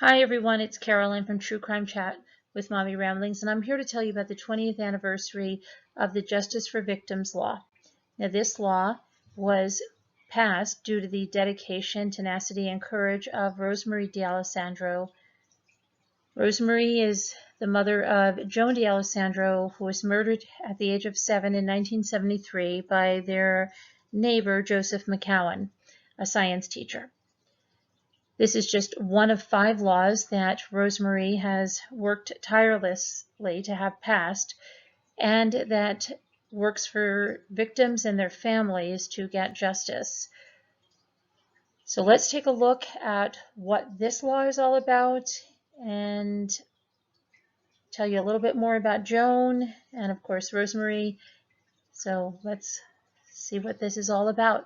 Hi everyone, it's Carolyn from True Crime Chat with Mommy Ramblings, and I'm here to tell you about the 20th anniversary of the Justice for Victims law. Now, this law was passed due to the dedication, tenacity, and courage of Rosemarie D'Alessandro. Rosemarie is the mother of Joan D'Alessandro, who was murdered at the age of 7 in 1973 by their neighbor, Joseph McGowan, a science teacher. This is just one of 5 laws that Rosemarie has worked tirelessly to have passed, and that works for victims and their families to get justice. So let's take a look at what this law is all about and tell you a little bit more about Joan and, of course, Rosemarie. So let's see what this is all about.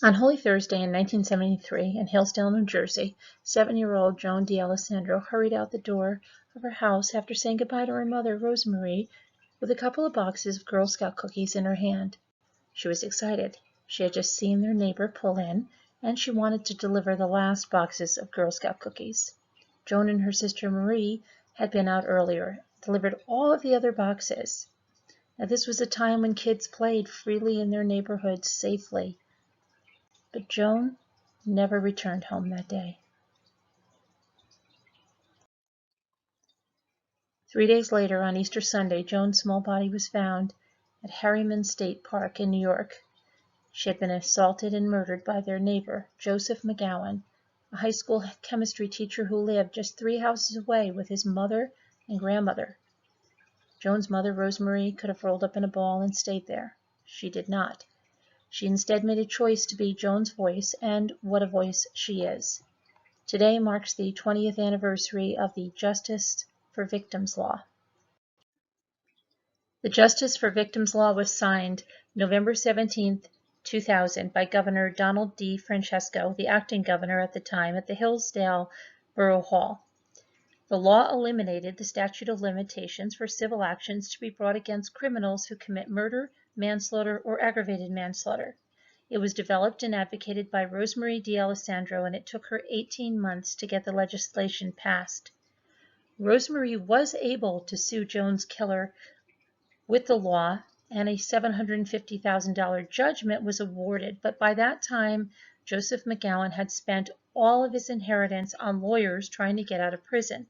On Holy Thursday in 1973, in Hillsdale, New Jersey, 7-year-old Joan D'Alessandro hurried out the door of her house after saying goodbye to her mother, Rosemarie, with a couple of boxes of Girl Scout cookies in her hand. She was excited. She had just seen their neighbor pull in, and she wanted to deliver the last boxes of Girl Scout cookies. Joan and her sister Marie had been out earlier, delivered all of the other boxes. Now, this was a time when kids played freely in their neighborhoods safely. But Joan never returned home that day. 3 days later, on Easter Sunday, Joan's small body was found at Harriman State Park in New York. She had been assaulted and murdered by their neighbor, Joseph McGowan, a high school chemistry teacher who lived just 3 houses away with his mother and grandmother. Joan's mother, Rosemarie, could have rolled up in a ball and stayed there. She did not. She instead made a choice to be Joan's voice, and what a voice she is. Today marks the 20th anniversary of the Justice for Victims law. The Justice for Victims law was signed November 17, 2000 by Governor Donald D. Francesco, the acting governor at the time, at the Hillsdale Borough Hall. The law eliminated the statute of limitations for civil actions to be brought against criminals who commit murder, manslaughter, or aggravated manslaughter. It was developed and advocated by Rosemarie D'Alessandro, and it took her 18 months to get the legislation passed. Rosemarie was able to sue Joan's killer with the law, and a $750,000 judgment was awarded, but by that time, Joseph McGowan had spent all of his inheritance on lawyers trying to get out of prison.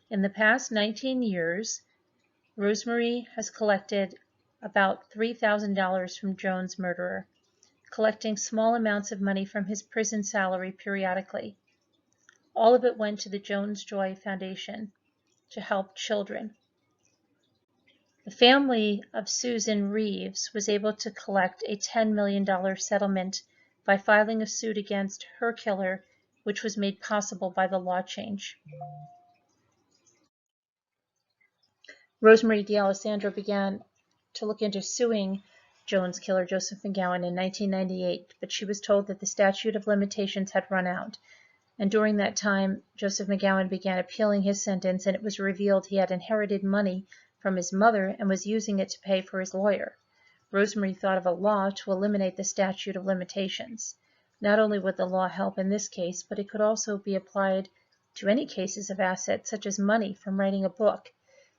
In the past 19 years, Rosemarie has collected about $3,000 from Joan's murderer, collecting small amounts of money from his prison salary periodically. All of it went to the Joan's Joy Foundation to help children. The family of Susan Reeves was able to collect a $10 million settlement by filing a suit against her killer, which was made possible by the law change. Rosemarie D'Alessandro began to look into suing Joan's killer, Joseph McGowan, in 1998, but she was told that the statute of limitations had run out. And during that time, Joseph McGowan began appealing his sentence, and it was revealed he had inherited money from his mother and was using it to pay for his lawyer. Rosemarie thought of a law to eliminate the statute of limitations. Not only would the law help in this case, but it could also be applied to any cases of assets, such as money from writing a book.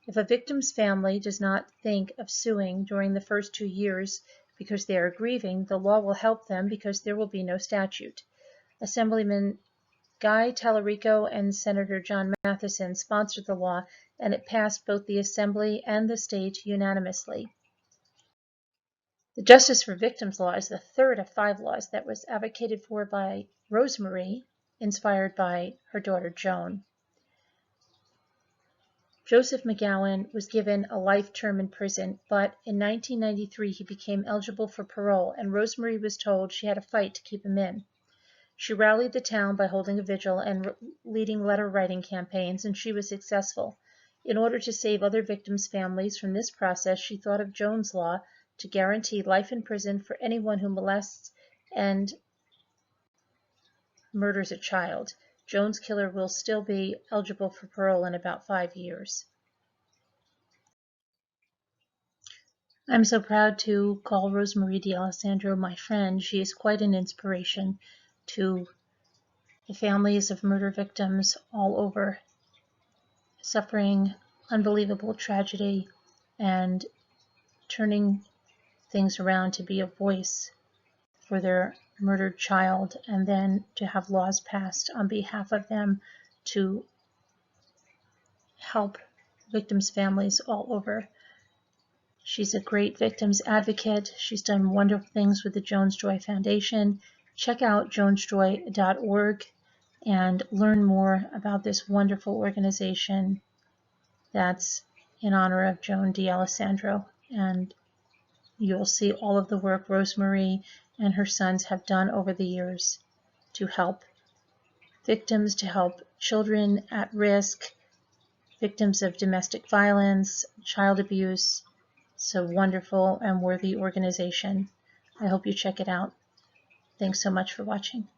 If a victim's family does not think of suing during the first 2 years because they are grieving, the law will help them because there will be no statute. Assemblyman Guy Tallarico and Senator John Matheson sponsored the law, and it passed both the Assembly and the state unanimously. The Justice for Victims law is the third of 5 laws that was advocated for by Rosemarie, inspired by her daughter Joan. Joseph McGowan was given a life term in prison, but in 1993 he became eligible for parole, and Rosemarie was told she had to fight to keep him in. She rallied the town by holding a vigil and leading letter-writing campaigns, and she was successful. In order to save other victims' families from this process, she thought of Joan's law to guarantee life in prison for anyone who molests and murders a child. Joan's killer will still be eligible for parole in about 5 years. I'm so proud to call Rosemarie D'Alessandro my friend. She is quite an inspiration to the families of murder victims all over, suffering unbelievable tragedy and turning things around to be a voice for their murdered child, and then to have laws passed on behalf of them to help victims' families all over. She's a great victims advocate. She's done wonderful things with the Jones Joy Foundation. Check out jonesjoy.org and learn more about this wonderful organization that's in honor of Joan D'Alessandro. And you'll see all of the work Rosemarie and her sons have done over the years to help victims, to help children at risk, victims of domestic violence, child abuse. It's a wonderful and worthy organization. I hope you check it out. Thanks so much for watching.